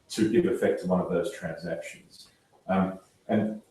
to give effect to one of those transactions. And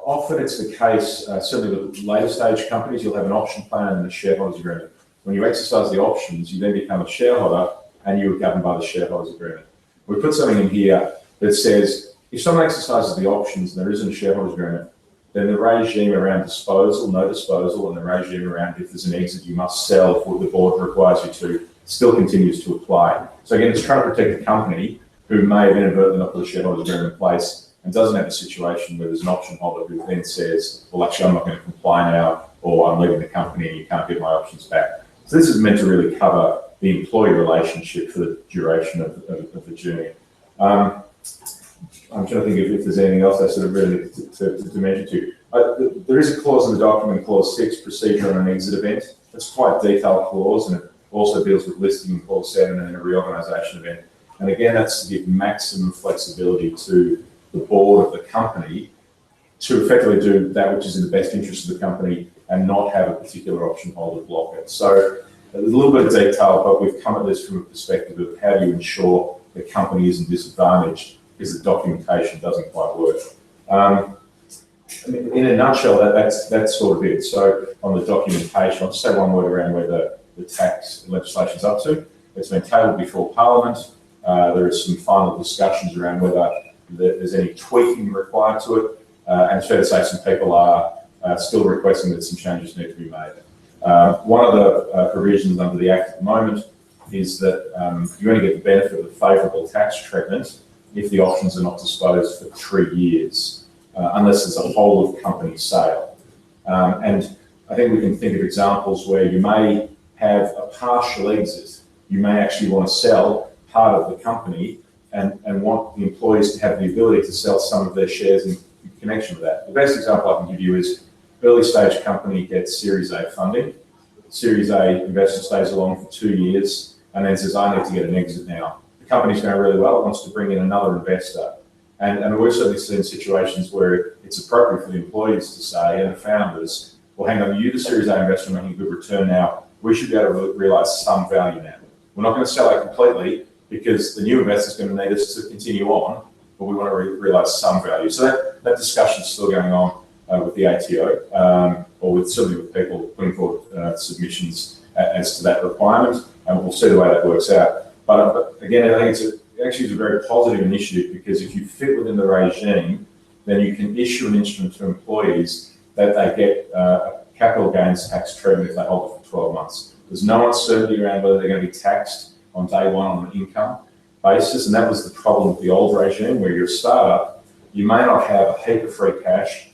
often it's the case, certainly with later stage companies, you'll have an option plan and a shareholders agreement. When you exercise the options, you then become a shareholder and you are governed by the shareholders agreement. We put something in here that says, if someone exercises the options and there isn't a shareholders agreement, then the regime around disposal, no disposal, and the regime around if there's an exit you must sell, what the board requires you to, still continues to apply. So again, it's trying to protect the company who may have inadvertently not put a shareholders agreement in place and doesn't have a situation where there's an option holder who then says, well, actually, I'm not going to comply now, or I'm leaving the company and you can't get my options back. So this is meant to really cover the employee relationship for the duration of the journey. I'm trying to think if there's anything else I sort of really need to mention to you. There is a clause in the document, clause 6, procedure on an exit event. It's quite a detailed clause, and it also deals with listing in clause 7 and a reorganisation event. And again, that's to give maximum flexibility to the board of the company to effectively do that which is in the best interest of the company and not have a particular option holder block it. So there's a little bit of detail, but we've come at this from a perspective of how do you ensure the company isn't disadvantaged because the documentation doesn't quite work. In a nutshell, that's sort of it. So on the documentation, I'll just say one word around where the tax legislation's up to. It's been tabled before Parliament. There are some final discussions around whether there's any tweaking required to it. And it's fair to say some people are still requesting that some changes need to be made. One of the provisions under the Act at the moment is that you only get the benefit of favourable tax treatment if the options are not disposed for 3 years, unless there's a whole of company sale. And I think we can think of examples where you may have a partial exit. You may actually want to sell part of the company and want the employees to have the ability to sell some of their shares in connection with that. The best example I can give you is early stage company gets Series A funding. Series A investor stays along for 2 years and then says, I need to get an exit now. The company's going really well, it wants to bring in another investor. And we've certainly seen situations where it's appropriate for the employees to say, and the founders, well, hang on, you, the Series A investor, making a good return now, we should be able to realise some value now. We're not going to sell it completely because the new investor is going to need us to continue on, but we want to realise some value. So that discussion is still going on with the ATO, or certainly with people putting forward submissions as to that requirement, and we'll see the way that works out. But again, I think it's a very positive initiative because if you fit within the regime, then you can issue an instrument to employees that they get capital gains tax treatment if they hold it for 12 months. There's no uncertainty around whether they're going to be taxed on day one on an income basis, and that was the problem with the old regime where you're a startup, you may not have a heap of free cash,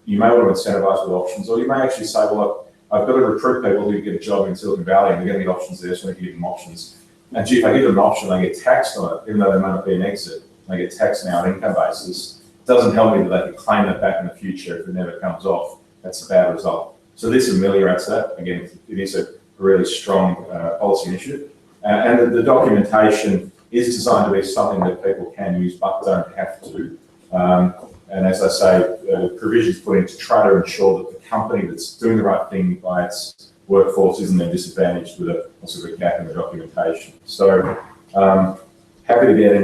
you may want to incentivise with options, or you may actually say, well, I've got to recruit people who get a job in Silicon Valley and they're going to get options there, so I need to give them options. And gee, if I give them an option, they get taxed on it, even though they may not be an exit, they get taxed now on an income basis. It doesn't help me that they can claim that back in the future if it never comes off. That's a bad result. So this ameliorates that. Again, it is a really strong policy initiative. And the documentation is designed to be something that people can use but don't have to. And as I say, provisions put in to try to ensure that the company that's doing the right thing by its workforce isn't then disadvantaged with a sort of a gap in the documentation. So happy to get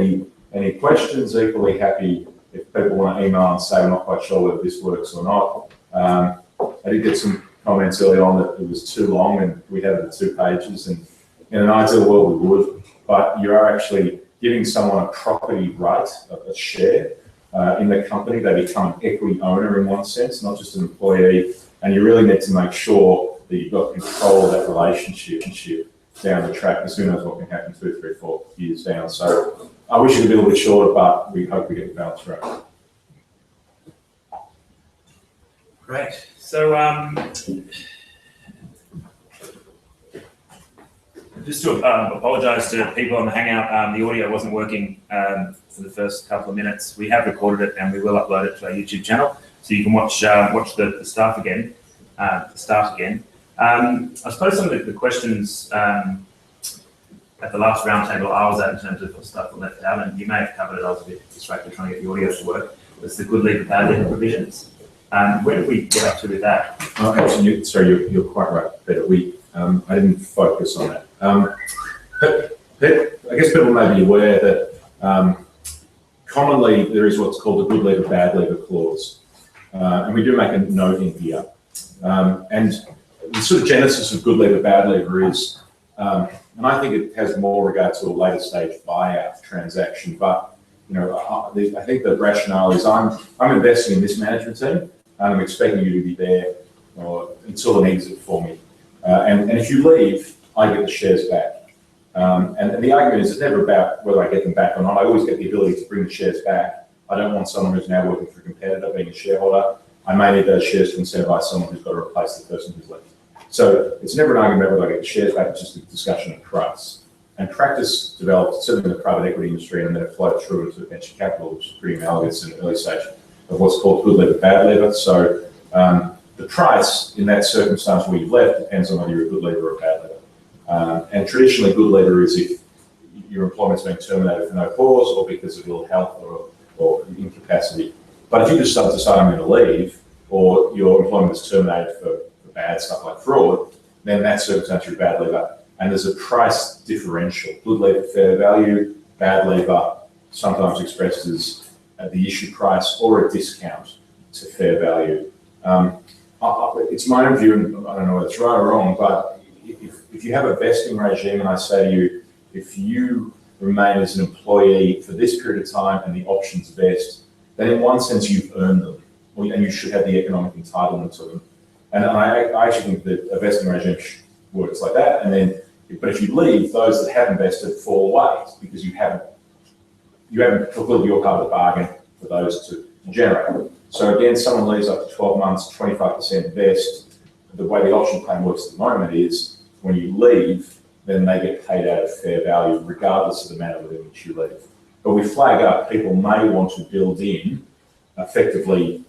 any questions, equally happy if people want to email and say we're not quite sure whether this works or not. I did get some comments early on that it was too long and we had it at 2 pages, and in an ideal world we would, but you are actually giving someone a property right, a share in the company. They become an equity owner in one sense, not just an employee, and you really need to make sure that you've got control of that relationship down the track, because who knows what can happen 2, 3, 4 years down. So I wish it could be a little bit shorter, but we hope we get the balance right. Great. So just to apologise to people on the Hangout, the audio wasn't working for the first couple of minutes. We have recorded it and we will upload it to our YouTube channel, so you can watch the start again. I suppose some of the questions at the last roundtable I was at in terms of stuff left out, and you may have covered it. I was a bit distracted trying to get the audio to work. Was the good leave bad leave provisions? Where did we get up to with that? Actually, sorry, you're quite right, Peter. I didn't focus on that. But I guess people may be aware that Commonly, there is what's called a good leaver, bad leaver clause. And we do make a note in here. And the sort of genesis of good leaver, bad leaver is, and I think it has more regard to a later stage buyout transaction, but I think the rationale is I'm investing in this management team, and I'm expecting you to be there until an exit for me. And if you leave, I get the shares back. And the argument is it's never about whether I get them back or not. I always get the ability to bring the shares back. I don't want someone who's now working for a competitor being a shareholder. I may need those shares to incentivize someone who's got to replace the person who's left. So it's never an argument about whether I get the shares back, it's just a discussion of price. And practice developed, certainly in the private equity industry, and then it flowed through into venture capital, which is pretty analogous in the early stage of what's called good lever, bad lever. So the price in that circumstance where you've left depends on whether you're a good lever or a bad lever. And traditionally, good lever is if your employment's been terminated for no cause or because of ill health or incapacity. But if you just decide I'm going to leave, or your employment is terminated for bad stuff like fraud, then in that circumstance you're a bad lever. And there's a price differential. Good lever, fair value; bad lever, sometimes expressed as the issue price or a discount to fair value. It's my own view, and I don't know whether it's right or wrong, but if you have a vesting regime and I say to you, if you remain as an employee for this period of time and the options vest, then in one sense you've earned them, and you should have the economic entitlement to them. And I actually think that a vesting regime works like that. And then, but if you leave, those that haven't vested fall away because you haven't fulfilled your part of the bargain for those to generate. So again, someone leaves after 12 months, 25% vest. The way the option plan works at the moment is when you leave, then they get paid out of fair value, regardless of the manner within which you leave. But we flag up, people may want to build in effectively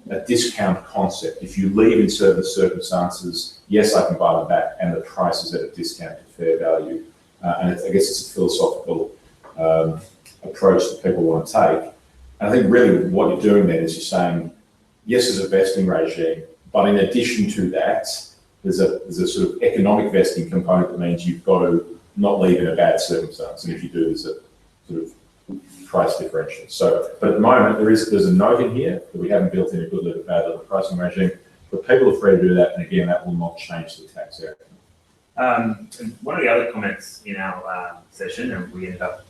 a discount concept. If you leave in certain circumstances, yes, I can buy them back, and the price is at a discount to fair value. And I guess it's a philosophical approach that people want to take. And I think really what you're doing then is you're saying, yes, there's a vesting regime, but in addition to that, there's a sort of economic vesting component that means you've got to not leave in a bad circumstance. And if you do, there's a sort of price differential. So, but at the moment, there's a note in here that we haven't built in a good lever, bad lever pricing regime, but people are free to do that. And again, that will not change the tax area. And one of the other comments in our session, and we ended up,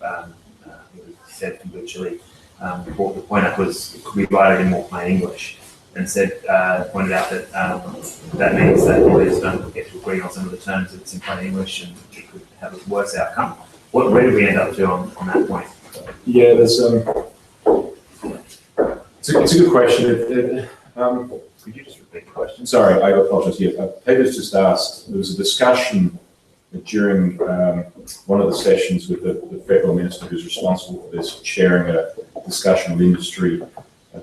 we said virtually, the point up was, could we write it in more plain English? And pointed out that that means that lawyers don't get to agree on some of the terms that's in plain English, and it could have a worse outcome. Where did we end up to on that point? Yeah, there's it's a good question. Could you just repeat the question? Sorry, I apologize. Yeah, Peter's just asked. There was a discussion during one of the sessions with the federal minister who's responsible for this, chairing a discussion with industry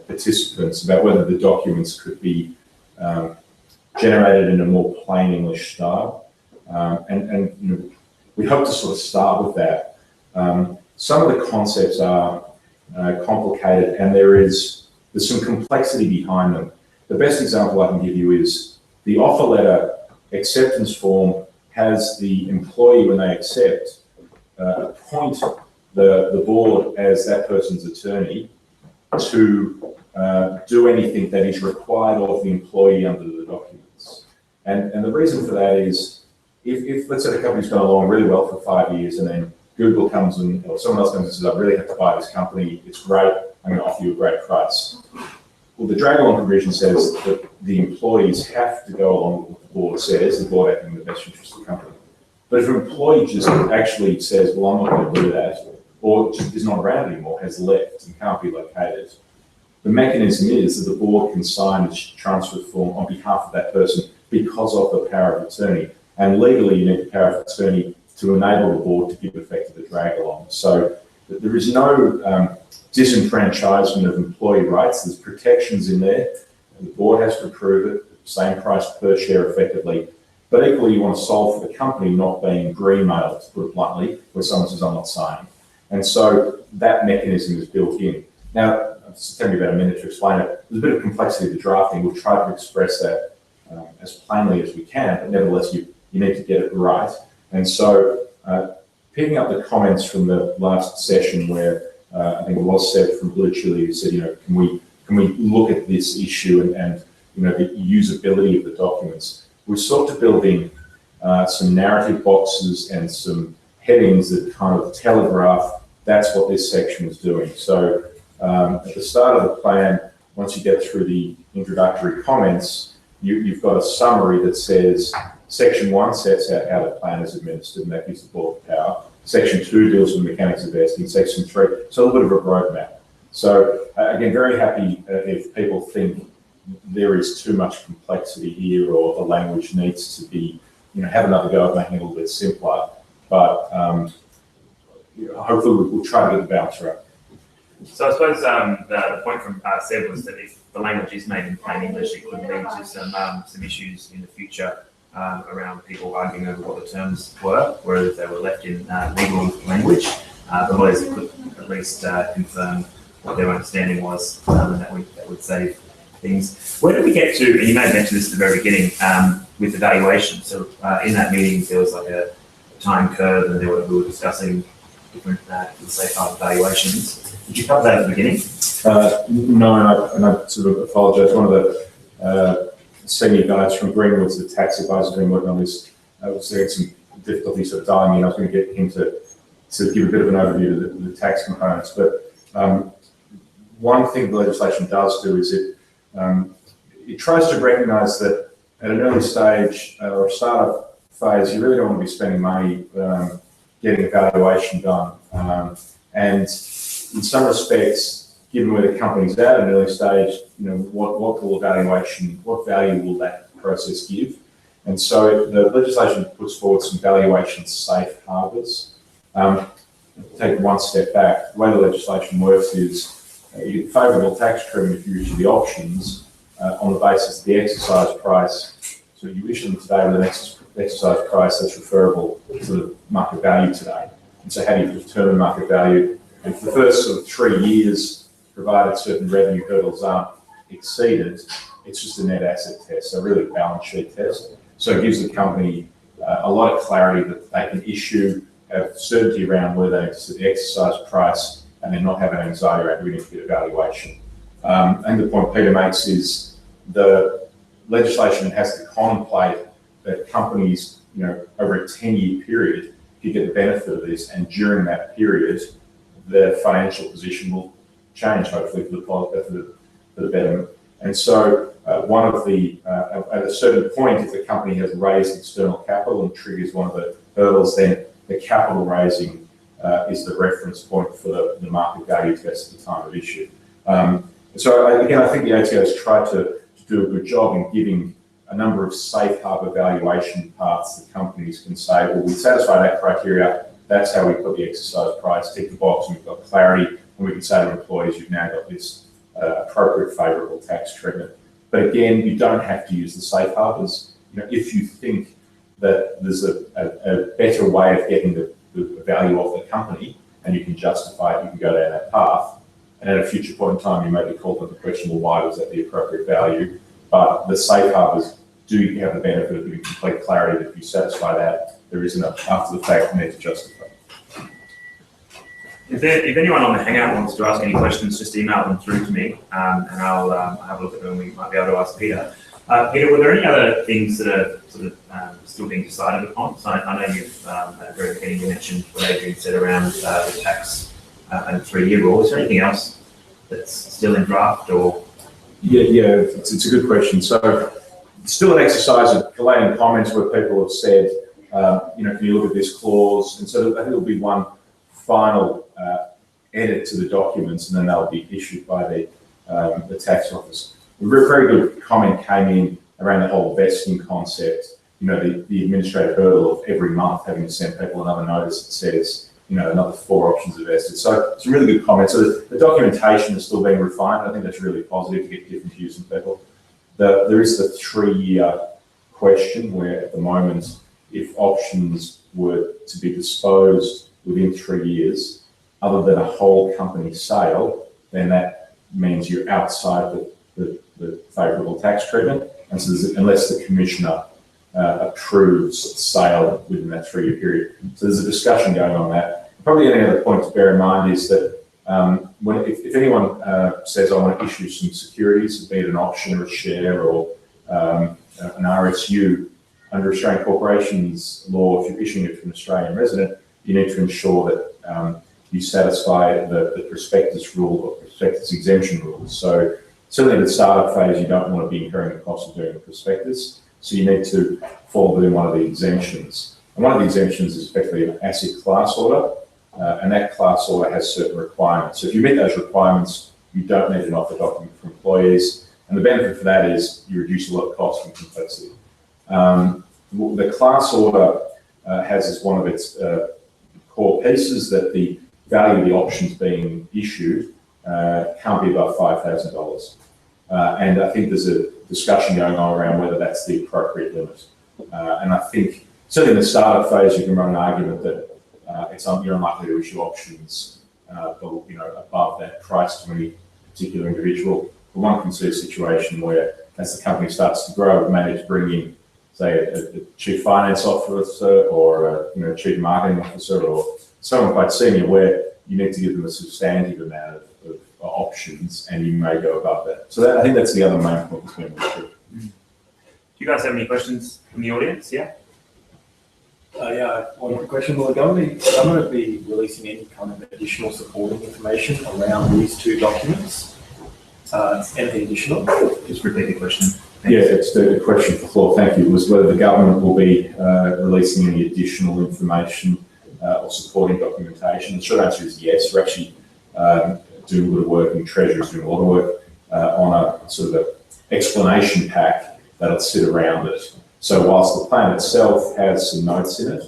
participants about whether the documents could be generated in a more plain English style. And we hope to sort of start with that. Some of the concepts are complicated, and there's some complexity behind them. The best example I can give you is the offer letter acceptance form has the employee, when they accept, appoint the board as that person's attorney to do anything that is required of the employee under the documents. And the reason for that is, if let's say the company's gone along really well for 5 years, and then Google comes in, or someone else comes and says, I really have to buy this company, it's great, I'm going to offer you a great price. Well, the drag-along provision says that the employees have to go along with what the board says, the board acting in the best interest of the company. But if an employee just actually says, well, I'm not going to do that, or just is not around anymore, has left and can't be located, the mechanism is that the board can sign a transfer form on behalf of that person because of the power of attorney. And legally, you need the power of attorney to enable the board to give effect to the drag-along. So there is no disenfranchisement of employee rights. There's protections in there. And the board has to approve it, same price per share effectively. But equally, you want to solve for the company not being green-mailed, to put it bluntly, where someone says, I'm not signing. And so that mechanism is built in. Now, it's taking me about a minute to explain it. There's a bit of complexity to the drafting. We'll try to express that as plainly as we can, but nevertheless, you need to get it right. And so, picking up the comments from the last session where I think it was said from Blue Chile, who said, can we look at this issue and the usability of the documents. We sought to build in some narrative boxes and some headings that kind of telegraph that's what this section is doing. So at the start of the plan, once you get through the introductory comments, you've got a summary that says Section 1 sets out how the plan is administered, and that gives the board the power. Section 2 deals with mechanics of vesting. Section 3, so a little bit of a roadmap. So again, very happy if people think there is too much complexity here, or the language needs to be, have another go at making it a little bit simpler. But hopefully we'll try to get the balance right. So I suppose the point from Seb was that if the language is made in plain English, it could lead to some issues in the future around people arguing over what the terms were, whereas if they were left in legal language, the lawyers could at least confirm what their understanding was, and that would save things. Where did we get to, and you may have mentioned this at the very beginning, with the valuation. So in that meeting, there was like a time curve, and we were discussing different safe harbor valuations. Did you cover that at the beginning? No, and I sort of apologise. One of the senior guys from Greenwood's, the tax advisor, been working on this. Was there some difficulty sort of dialing in. I was going to get him to give a bit of an overview of the tax components. But one thing the legislation does do is it tries to recognise that at an early stage or a startup phase, you really don't want to be spending money getting a valuation done. And in some respects, given where the company's at an early stage, what value will that process give? And so the legislation puts forward some valuation safe harbours. Take one step back. The way the legislation works is you get favourable tax treatment if you issue the options on the basis of the exercise price. So you issue them today with an exercise price that's referable to the market value today. And so how do you determine market value? And for the first sort of 3 years, provided certain revenue hurdles aren't exceeded, it's just a net asset test, so really a balance sheet test. So it gives the company a lot of clarity that they can issue, have certainty around where they set the exercise price, and then not have an anxiety around doing a bit of valuation. And the point Peter makes is the legislation has to contemplate that companies, over a 10-year period, you get the benefit of this, and during that period, their financial position will change, hopefully for the betterment. And so one of the, at a certain point, if the company has raised external capital and triggers one of the hurdles, then the capital raising is the reference point for the market value test at the time of issue. So again, I think the ATO has tried to do a good job in giving a number of safe harbour valuation paths that companies can say, well, we satisfy that criteria, that's how we put the exercise price, tick the box, and we've got clarity, and we can say to employees, you've now got this appropriate favourable tax treatment. But again, you don't have to use the safe harbours. If you think that there's a better way of getting the value of the company, and you can justify it, you can go down that path, and at a future point in time, you may be called on the question, well, why was that the appropriate value? But the safe harbours do have the benefit of giving complete clarity that if you satisfy that, there isn't after the fact need to justify. If anyone on the Hangout wants to ask any questions, just email them through to me, and I'll have a look at them. We might be able to ask Peter. Peter, were there any other things that are sort of still being decided upon? So I know you've at the very beginning you mentioned what Adrian said around the tax and 3-year rule. Is there anything else that's still in draft or? Yeah, it's a good question. So still an exercise of collating comments where people have said, can you look at this clause? And so I think there'll be one final edit to the documents, and then they'll be issued by the tax office. A very good comment came in around the whole vesting concept. The administrative hurdle of every month having to send people another notice that says, another 4 options are vested. So it's a really good comment. So the documentation is still being refined. I think that's really positive to get different views from people. There is the 3-year question where at the moment, if options were to be disposed within 3 years, other than a whole company sale, then that means you're outside the favourable tax treatment. And so unless the commissioner approves sale within that 3-year period. So there's a discussion going on that. Probably any other point to bear in mind is that If anyone says, I want to issue some securities, be it an option or a share or an RSU, under Australian corporations law, if you're issuing it to an Australian resident, you need to ensure that you satisfy the prospectus rule or prospectus exemption rules. So certainly in the startup phase, you don't want to be incurring the cost of doing the prospectus. So you need to fall within one of the exemptions. And one of the exemptions is effectively an asset class order. And that class order has certain requirements. So if you meet those requirements, you don't need an offer document for employees. And the benefit for that is you reduce a lot of cost and complexity. The class order has as one of its core pieces that the value of the options being issued can't be above $5,000. And I think there's a discussion going on around whether that's the appropriate limit. And I think certainly in the startup phase, you can run an argument that you're unlikely to issue options above that price to any particular individual. But one can see a situation where as the company starts to grow, we manage to bring in, say, a chief finance officer or a chief marketing officer or someone quite senior where you need to give them a substantive amount of options and you may go above that. So I think that's the other main point between the two. Do you guys have any questions from the audience? Yeah? One quick question. Will the government be releasing any kind of additional supporting information around these two documents? Anything additional? Just repeat the question. Thanks. Yeah, it's the question for the floor. Thank you. Was whether the government will be releasing any additional information or supporting documentation. The short answer is yes. We're actually doing a bit of work, and Treasury's doing a lot of work on a sort of an explanation pack that'll sit around it. So whilst the plan itself has some notes in it,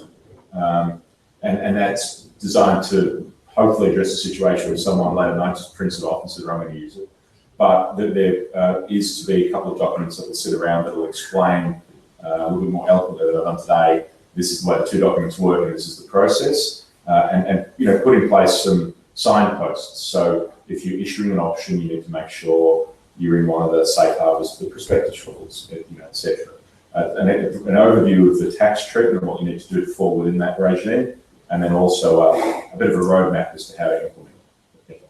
and that's designed to hopefully address a situation where someone later might just prints it off and says, I'm going to use it. But there is to be a couple of documents that will sit around that will explain a little bit more eloquently than I've done today. This is the way the two documents work, and this is the process. And put in place some signposts. So if you're issuing an option, you need to make sure you're in one of the safe harbors, the prospectus rules, etc. An overview of the tax treatment and what you need to do to fall within that regime, and then also a bit of a roadmap as to how to implement it.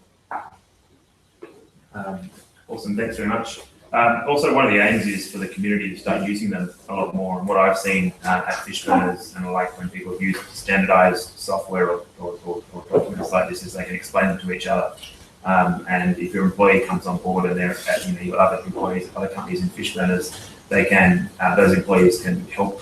Awesome, thanks very much. Also, one of the aims is for the community to start using them a lot more. And what I've seen at Fishburners and like when people have used standardized software or documents like this is they can explain them to each other. And if your employee comes on board and they're at your other employees, other companies in Fishburners, they can those employees can help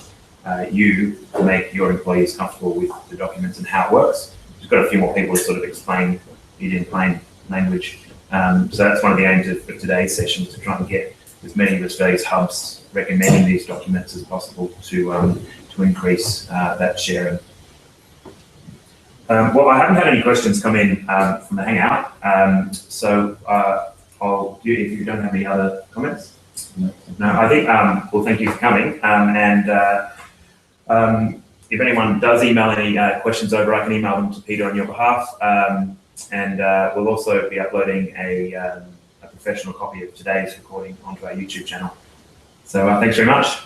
you to make your employees comfortable with the documents and how it works. We've got a few more people to sort of explain it in plain language. So that's one of the aims of today's session, to try and get as many of Australia's hubs recommending these documents as possible to increase that sharing. Well, I haven't had any questions come in from the Hangout, so if you don't have any other comments. No, I think, well, thank you for coming. If anyone does email any questions over, I can email them to Peter on your behalf. And we'll also be uploading a professional copy of today's recording onto our YouTube channel. So thanks very much.